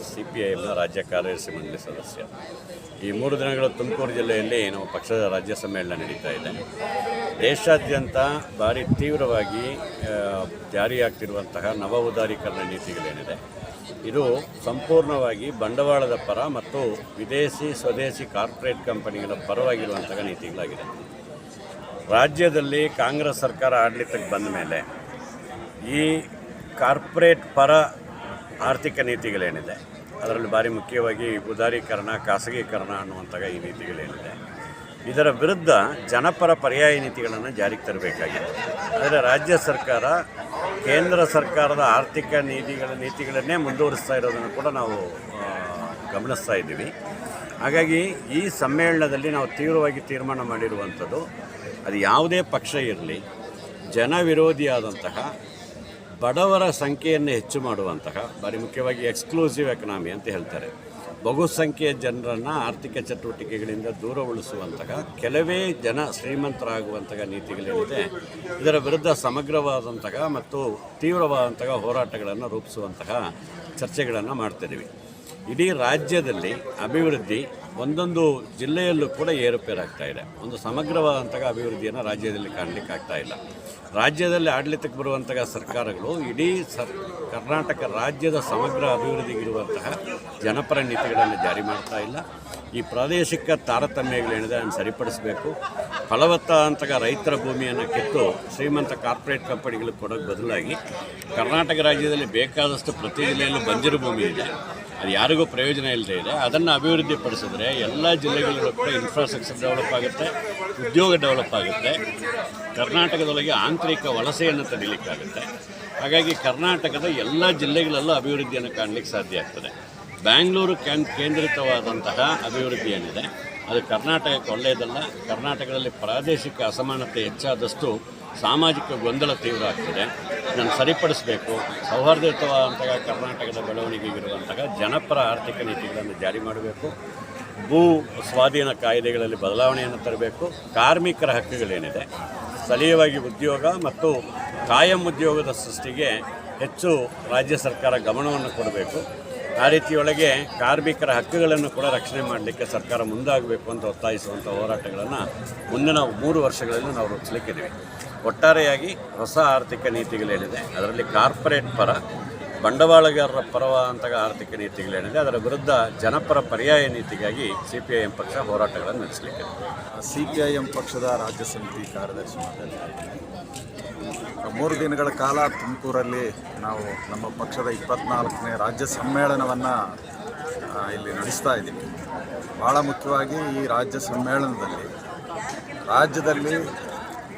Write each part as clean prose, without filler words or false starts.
CPIMನ ರಾಜ್ಯ ಕಾರ್ಯದರ್ಶಿ ಮಂಡಳಿ ಸದಸ್ಯ. ಈ 3 ದಿನಗಳು ತುಮಕೂರು ಜಿಲ್ಲೆಯಲ್ಲಿ ನಮ್ಮ ಪಕ್ಷದ ರಾಜ್ಯ ಸಮ್ಮೇಳನ ನಡೀತಾ ಇದೆ. ದೇಶಾದ್ಯಂತ ಭಾರಿ ತೀವ್ರವಾಗಿ ಜಾರಿಯಾಗ್ತಿರುವಂತಹ ನವ ಉದಾರೀಕರಣ ನೀತಿಗಳೇನಿದೆ, ಇದು ಸಂಪೂರ್ಣವಾಗಿ ಬಂಡವಾಳದ ಪರ ಮತ್ತು ವಿದೇಶಿ ಸ್ವದೇಶಿ ಕಾರ್ಪೊರೇಟ್ ಕಂಪನಿಗಳ ಪರವಾಗಿರುವಂತಹ ನೀತಿಗಳಾಗಿದೆ. ರಾಜ್ಯದಲ್ಲಿ ಕಾಂಗ್ರೆಸ್ ಸರ್ಕಾರ ಆಡಳಿತಕ್ಕೆ ಬಂದ ಮೇಲೆ ಈ ಕಾರ್ಪೊರೇಟ್ ಪರ ಆರ್ಥಿಕ ನೀತಿಗಳೇನಿದೆ, ಅದರಲ್ಲಿ ಭಾರಿ ಮುಖ್ಯವಾಗಿ ಉದಾರೀಕರಣ, ಖಾಸಗೀಕರಣ ಅನ್ನುವಂತಹ ಈ ನೀತಿಗಳೇನಿದೆ, ಇದರ ವಿರುದ್ಧ ಜನಪರ ಪರ್ಯಾಯ ನೀತಿಗಳನ್ನು ಜಾರಿಗೆ ತರಬೇಕಾಗಿದೆ. ಆದರೆ ರಾಜ್ಯ ಸರ್ಕಾರ ಕೇಂದ್ರ ಸರ್ಕಾರದ ಆರ್ಥಿಕ ನೀತಿಗಳನ್ನೇ ಮುಂದುವರಿಸ್ತಾ ಇರೋದನ್ನು ಕೂಡ ನಾವು ಗಮನಿಸ್ತಾ ಇದ್ದೀವಿ. ಹಾಗಾಗಿ ಈ ಸಮ್ಮೇಳನದಲ್ಲಿ ನಾವು ತೀವ್ರವಾಗಿ ತೀರ್ಮಾನ ಮಾಡಿರುವಂಥದ್ದು, ಅದು ಯಾವುದೇ ಪಕ್ಷ ಇರಲಿ, ಜನ ವಿರೋಧಿಯಾದಂತಹ ಬಡವರ ಸಂಖ್ಯೆಯನ್ನು ಹೆಚ್ಚು ಮಾಡುವಂತಹ, ಭಾರಿ ಮುಖ್ಯವಾಗಿ ಎಕ್ಸ್ಕ್ಲೂಸಿವ್ ಎಕನಾಮಿ ಅಂತ ಹೇಳ್ತಾರೆ, ಬಹುಸಂಖ್ಯೆಯ ಜನರನ್ನು ಆರ್ಥಿಕ ಚಟುವಟಿಕೆಗಳಿಂದ ದೂರಗೊಳಿಸುವಂತಹ, ಕೆಲವೇ ಜನ ಶ್ರೀಮಂತರಾಗುವಂತಹ ನೀತಿಗಳೇನಿದೆ, ಇದರ ವಿರುದ್ಧ ಸಮಗ್ರವಾದಂತಹ ಮತ್ತು ತೀವ್ರವಾದಂತಹ ಹೋರಾಟಗಳನ್ನು ರೂಪಿಸುವಂತಹ ಚರ್ಚೆಗಳನ್ನು ಮಾಡ್ತಿದ್ದೀವಿ. ಇಡೀ ರಾಜ್ಯದಲ್ಲಿ ಅಭಿವೃದ್ಧಿ ಒಂದೊಂದು ಜಿಲ್ಲೆಯಲ್ಲೂ ಕೂಡ ಏರುಪೇರಾಗ್ತಾ ಇದೆ. ಒಂದು ಸಮಗ್ರವಾದಂತಹ ಅಭಿವೃದ್ಧಿಯನ್ನು ರಾಜ್ಯದಲ್ಲಿ ಕಾಣಲಿಕ್ಕಾಗ್ತಾ ಇಲ್ಲ. ರಾಜ್ಯದಲ್ಲಿ ಆಡಳಿತಕ್ಕೆ ಬರುವಂತಹ ಸರ್ಕಾರಗಳು ಇಡೀ ಕರ್ನಾಟಕ ರಾಜ್ಯದ ಸಮಗ್ರ ಅಭಿವೃದ್ಧಿಗಿರುವಂತಹ ಜನಪರ ನೀತಿಗಳನ್ನು ಜಾರಿ ಮಾಡ್ತಾ ಇಲ್ಲ. ಈ ಪ್ರಾದೇಶಿಕ ತಾರತಮ್ಯಗಳೇನಿದೆ ಅದನ್ನು ಸರಿಪಡಿಸಬೇಕು. ಫಲವತ್ತಾದಂತಹ ರೈತರ ಭೂಮಿಯನ್ನು ಕಿತ್ತು ಶ್ರೀಮಂತ ಕಾರ್ಪೊರೇಟ್ ಕಂಪನಿಗಳಿಗೆ ಕೊಡೋಕ್ಕೆ ಬದಲಾಗಿ ಕರ್ನಾಟಕ ರಾಜ್ಯದಲ್ಲಿ ಬೇಕಾದಷ್ಟು ಪ್ರತಿ ಜಿಲ್ಲೆಯಲ್ಲೂ ಬಂಜರು ಭೂಮಿ ಇದೆ, ಅದು ಯಾರಿಗೂ ಪ್ರಯೋಜನ ಇಲ್ಲದೆ ಇದೆ. ಅದನ್ನು ಅಭಿವೃದ್ಧಿಪಡಿಸಿದ್ರೆ ಎಲ್ಲ ಜಿಲ್ಲೆಗಳಲ್ಲೂ ಕೂಡ ಇನ್ಫ್ರಾಸ್ಟ್ರಕ್ಚರ್ ಡೆವಲಪ್ ಆಗುತ್ತೆ, ಉದ್ಯೋಗ ಡೆವಲಪ್ ಆಗುತ್ತೆ, ಕರ್ನಾಟಕದೊಳಗೆ ಆಂತರಿಕ ವಲಸೆಯನ್ನು ತಡೀಲಿಕ್ಕಾಗುತ್ತೆ. ಹಾಗಾಗಿ ಕರ್ನಾಟಕದ ಎಲ್ಲ ಜಿಲ್ಲೆಗಳಲ್ಲೂ ಅಭಿವೃದ್ಧಿಯನ್ನು ಕಾಣಲಿಕ್ಕೆ ಸಾಧ್ಯ ಆಗ್ತದೆ. ಬ್ಯಾಂಗ್ಳೂರು ಕೇಂದ್ರಿತವಾದಂತಹ ಅಭಿವೃದ್ಧಿ ಏನಿದೆ ಅದು ಕರ್ನಾಟಕಕ್ಕೆ ಒಳ್ಳೆಯದಲ್ಲ. ಕರ್ನಾಟಕದಲ್ಲಿ ಪ್ರಾದೇಶಿಕ ಅಸಮಾನತೆ ಹೆಚ್ಚಾದಷ್ಟು ಸಾಮಾಜಿಕ ಗೊಂದಲ ತೀವ್ರ ಆಗ್ತದೆ. ಇದನ್ನು ಸರಿಪಡಿಸಬೇಕು. ಸೌಹಾರ್ದಯುತವಾದಂತಹ ಕರ್ನಾಟಕದ ಬೆಳವಣಿಗೆಗಿರುವಂತಹ ಜನಪರ ಆರ್ಥಿಕ ನೀತಿಗಳನ್ನು ಜಾರಿ ಮಾಡಬೇಕು. ಭೂ ಸ್ವಾಧೀನ ಕಾಯ್ದೆಗಳಲ್ಲಿ ಬದಲಾವಣೆಯನ್ನು ತರಬೇಕು. ಕಾರ್ಮಿಕರ ಹಕ್ಕುಗಳೇನಿದೆ, ಸ್ಥಳೀಯವಾಗಿ ಉದ್ಯೋಗ ಮತ್ತು ಕಾಯಂ ಉದ್ಯೋಗದ ಸೃಷ್ಟಿಗೆ ಹೆಚ್ಚು ರಾಜ್ಯ ಸರ್ಕಾರ ಗಮನವನ್ನು ಕೊಡಬೇಕು. ಆ ರೀತಿಯೊಳಗೆ ಕಾರ್ಮಿಕರ ಹಕ್ಕುಗಳನ್ನು ಕೂಡ ರಕ್ಷಣೆ ಮಾಡಲಿಕ್ಕೆ ಸರ್ಕಾರ ಮುಂದಾಗಬೇಕು ಅಂತ ಒತ್ತಾಯಿಸುವಂಥ ಹೋರಾಟಗಳನ್ನು ಮುಂದಿನ 3 ವರ್ಷಗಳಲ್ಲಿ ನಾವು ರೂಪಿಸಲಿಕ್ಕಿದ್ದೀವಿ. ಒಟ್ಟಾರೆಯಾಗಿ ಹೊಸ ಆರ್ಥಿಕ ನೀತಿಗಳೇನಿದೆ ಅದರಲ್ಲಿ ಕಾರ್ಪೊರೇಟ್ ಪರ, ಬಂಡವಾಳಗಾರರ ಪರವಾದಂತಹ ಆರ್ಥಿಕ ನೀತಿಗಳೇನಿದೆ ಅದರ ವಿರುದ್ಧ ಜನಪರ ಪರ್ಯಾಯ ನೀತಿಗಾಗಿ CPIM ಪಕ್ಷ ಹೋರಾಟಗಳನ್ನು ನಡೆಸಲಿಕ್ಕೆ. CPIM ಪಕ್ಷದ ರಾಜ್ಯ ಸಮಿತಿ ಕಾರ್ಯದರ್ಶಿ ಮಾತಾಡ್ತಾ 3 ದಿನಗಳ ಕಾಲ ತುಮಕೂರಲ್ಲಿ ನಾವು ನಮ್ಮ ಪಕ್ಷದ 24ನೇ ರಾಜ್ಯ ಸಮ್ಮೇಳನವನ್ನು ಇಲ್ಲಿ ನಡೆಸ್ತಾ ಇದ್ದೀವಿ. ಭಾಳ ಮುಖ್ಯವಾಗಿ ಈ ರಾಜ್ಯ ಸಮ್ಮೇಳನದಲ್ಲಿ ರಾಜ್ಯದಲ್ಲಿ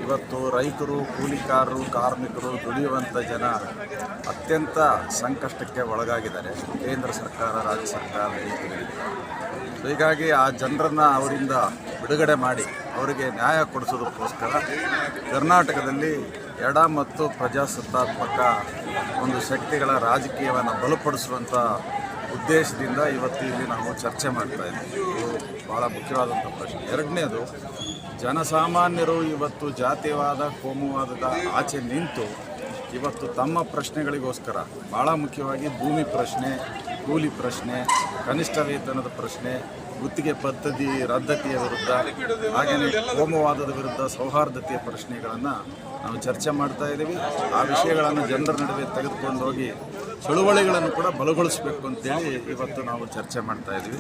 ಇವತ್ತು ರೈತರು, ಕೂಲಿಕಾರರು, ಕಾರ್ಮಿಕರು, ದುಡಿಯುವಂಥ ಜನ ಅತ್ಯಂತ ಸಂಕಷ್ಟಕ್ಕೆ ಒಳಗಾಗಿದ್ದಾರೆ ಕೇಂದ್ರ ಸರ್ಕಾರ, ರಾಜ್ಯ ಸರ್ಕಾರ ನೀತಿಗಳಿಗೆ. ಹೀಗಾಗಿ ಆ ಜನರನ್ನು ಅವರಿಂದ ಬಿಡುಗಡೆ ಮಾಡಿ ಅವರಿಗೆ ನ್ಯಾಯ ಕೊಡಿಸೋದಕ್ಕೋಸ್ಕರ ಕರ್ನಾಟಕದಲ್ಲಿ ಎಡ ಮತ್ತು ಪ್ರಜಾಸತ್ತಾತ್ಮಕ ಒಂದು ಶಕ್ತಿಗಳ ರಾಜಕೀಯವನ್ನು ಬಲಪಡಿಸುವಂಥ ಉದ್ದೇಶದಿಂದ ಇವತ್ತು ಇಲ್ಲಿ ನಾವು ಚರ್ಚೆ ಮಾಡ್ತಾ ಇದ್ದೀವಿ. ಇದು ಭಾಳ ಮುಖ್ಯವಾದಂಥ ಪ್ರಶ್ನೆ. ಎರಡನೇದು, ಜನಸಾಮಾನ್ಯರು ಇವತ್ತು ಜಾತಿವಾದ, ಕೋಮುವಾದದ ಆಚೆ ನಿಂತು ಇವತ್ತು ತಮ್ಮ ಪ್ರಶ್ನೆಗಳಿಗೋಸ್ಕರ, ಭಾಳ ಮುಖ್ಯವಾಗಿ ಭೂಮಿ ಪ್ರಶ್ನೆ, ಕೂಲಿ ಪ್ರಶ್ನೆ, ಕನಿಷ್ಠ ವೇತನದ ಪ್ರಶ್ನೆ, ಗುತ್ತಿಗೆ ಪದ್ಧತಿ ರದ್ದತಿಯ ವಿರುದ್ಧ, ಹಾಗೆಯೇ ಕೋಮುವಾದದ ವಿರುದ್ಧ ಸೌಹಾರ್ದತೆಯ ಪ್ರಶ್ನೆಗಳನ್ನು ನಾವು ಚರ್ಚೆ ಮಾಡ್ತಾ ಇದ್ದೀವಿ. ಆ ವಿಷಯಗಳನ್ನು ಜನರ ನಡುವೆ ತೆಗೆದುಕೊಂಡು ಹೋಗಿ ಚಳುವಳಿಗಳನ್ನು ಕೂಡ ಬಲಗೊಳಿಸಬೇಕು ಅಂತೇಳಿ ಇವತ್ತು ನಾವು ಚರ್ಚೆ ಮಾಡ್ತಾ ಇದ್ದೀವಿ.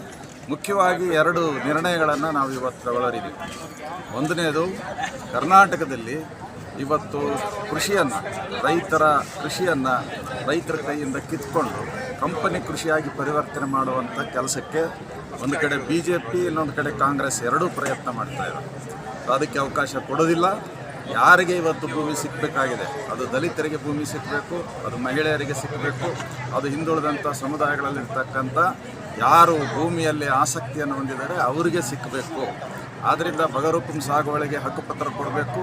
ಮುಖ್ಯವಾಗಿ 2 ನಿರ್ಣಯಗಳನ್ನು ನಾವು ಇವತ್ತು ತಗೊಳ್ಳೋರಿದ್ದೀವಿ. ಒಂದನೇದು, ಕರ್ನಾಟಕದಲ್ಲಿ ಇವತ್ತು ಕೃಷಿಯನ್ನು, ರೈತರ ಕೃಷಿಯನ್ನು ರೈತರ ಕೈಯಿಂದ ಕಿತ್ಕೊಂಡು ಕಂಪನಿ ಕೃಷಿಯಾಗಿ ಪರಿವರ್ತನೆ ಮಾಡುವಂಥ ಕೆಲಸಕ್ಕೆ ಒಂದು ಕಡೆ BJP, ಇನ್ನೊಂದು ಕಡೆ ಕಾಂಗ್ರೆಸ್ ಎರಡೂ ಪ್ರಯತ್ನ ಮಾಡ್ತಾ ಇದ್ದಾರೆ. ಅದಕ್ಕೆ ಅವಕಾಶ ಕೊಡೋದಿಲ್ಲ. ಯಾರಿಗೆ ಇವತ್ತು ಭೂಮಿ ಸಿಕ್ಕಬೇಕಾಗಿದೆ, ಅದು ದಲಿತರಿಗೆ ಭೂಮಿ ಸಿಕ್ಕಬೇಕು, ಅದು ಮಹಿಳೆಯರಿಗೆ ಸಿಕ್ಕಬೇಕು, ಅದು ಹಿಂದುಳಿದಂಥ ಸಮುದಾಯಗಳಲ್ಲಿರ್ತಕ್ಕಂಥ ಯಾರು ಭೂಮಿಯಲ್ಲಿ ಆಸಕ್ತಿಯನ್ನು ಹೊಂದಿದ್ದಾರೆ ಅವರಿಗೆ ಸಿಕ್ಕಬೇಕು. ಆದ್ದರಿಂದ ಬಗರುಕುಂ ಸಾಗುವಳಿಗೆ ಹಕ್ಕುಪತ್ರ ಕೊಡಬೇಕು,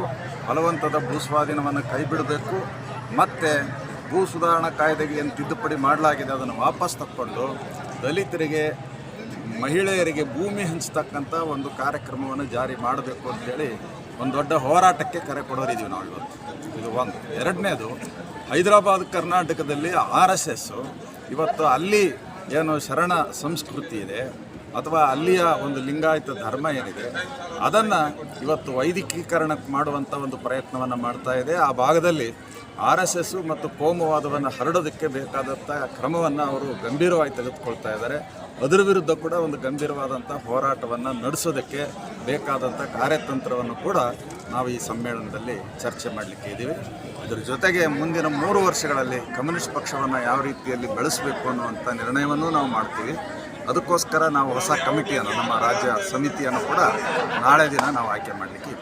ಫಲವಂತದ ಭೂಸ್ವಾಧೀನವನ್ನು ಕೈಬಿಡಬೇಕು, ಮತ್ತು ಭೂ ಸುಧಾರಣಾ ಕಾಯ್ದೆಗೆ ಏನು ತಿದ್ದುಪಡಿ ಮಾಡಲಾಗಿದೆ ಅದನ್ನು ವಾಪಸ್ ತಕ್ಕೊಂಡು ದಲಿತರಿಗೆ, ಮಹಿಳೆಯರಿಗೆ ಭೂಮಿ ಹಂಚತಕ್ಕಂಥ ಒಂದು ಕಾರ್ಯಕ್ರಮವನ್ನು ಜಾರಿ ಮಾಡಬೇಕು ಅಂತೇಳಿ ಒಂದು ದೊಡ್ಡ ಹೋರಾಟಕ್ಕೆ ಕರೆ ಕೊಡೋರಿದ್ದೀವಿ ನಾವು ಇವತ್ತು. ಇದು ಒಂದು. ಎರಡನೇದು, ಹೈದರಾಬಾದ್ ಕರ್ನಾಟಕದಲ್ಲಿ RSS ಇವತ್ತು ಅಲ್ಲಿ ಏನು ಶರಣ ಸಂಸ್ಕೃತಿ ಇದೆ ಅಥವಾ ಅಲ್ಲಿಯ ಒಂದು ಲಿಂಗಾಯತ ಧರ್ಮ ಏನಿದೆ ಅದನ್ನು ಇವತ್ತು ವೈದಿಕೀಕರಣ ಮಾಡುವಂಥ ಒಂದು ಪ್ರಯತ್ನವನ್ನು ಮಾಡ್ತಾ ಇದೆ. ಆ ಭಾಗದಲ್ಲಿ RSS ಮತ್ತು ಕೋಮುವಾದವನ್ನು ಹರಡೋದಕ್ಕೆ ಬೇಕಾದಂಥ ಕ್ರಮವನ್ನು ಅವರು ಗಂಭೀರವಾಗಿ ತೆಗೆದುಕೊಳ್ತಾ ಇದ್ದಾರೆ. ಅದರ ವಿರುದ್ಧ ಕೂಡ ಒಂದು ಗಂಭೀರವಾದಂಥ ಹೋರಾಟವನ್ನು ನಡೆಸೋದಕ್ಕೆ ಬೇಕಾದಂಥ ಕಾರ್ಯತಂತ್ರವನ್ನು ಕೂಡ ನಾವು ಈ ಸಮ್ಮೇಳನದಲ್ಲಿ ಚರ್ಚೆ ಮಾಡಲಿಕ್ಕೆ ಇದ್ದೀವಿ. ಇದರ ಜೊತೆಗೆ ಮುಂದಿನ 3 ವರ್ಷಗಳಲ್ಲಿ ಕಮ್ಯುನಿಸ್ಟ್ ಪಕ್ಷವನ್ನು ಯಾವ ರೀತಿಯಲ್ಲಿ ಬೆಳೆಸಬೇಕು ಅನ್ನುವಂಥ ನಿರ್ಣಯವನ್ನು ನಾವು ಮಾಡ್ತೀವಿ. ಅದಕ್ಕೋಸ್ಕರ ನಾವು ಹೊಸ ಕಮಿಟಿಯನ್ನು, ನಮ್ಮ ರಾಜ್ಯ ಸಮಿತಿಯನ್ನು ಕೂಡ ನಾಳೆ ದಿನ ನಾವು ಆಯ್ಕೆ ಮಾಡಲಿಕ್ಕೆ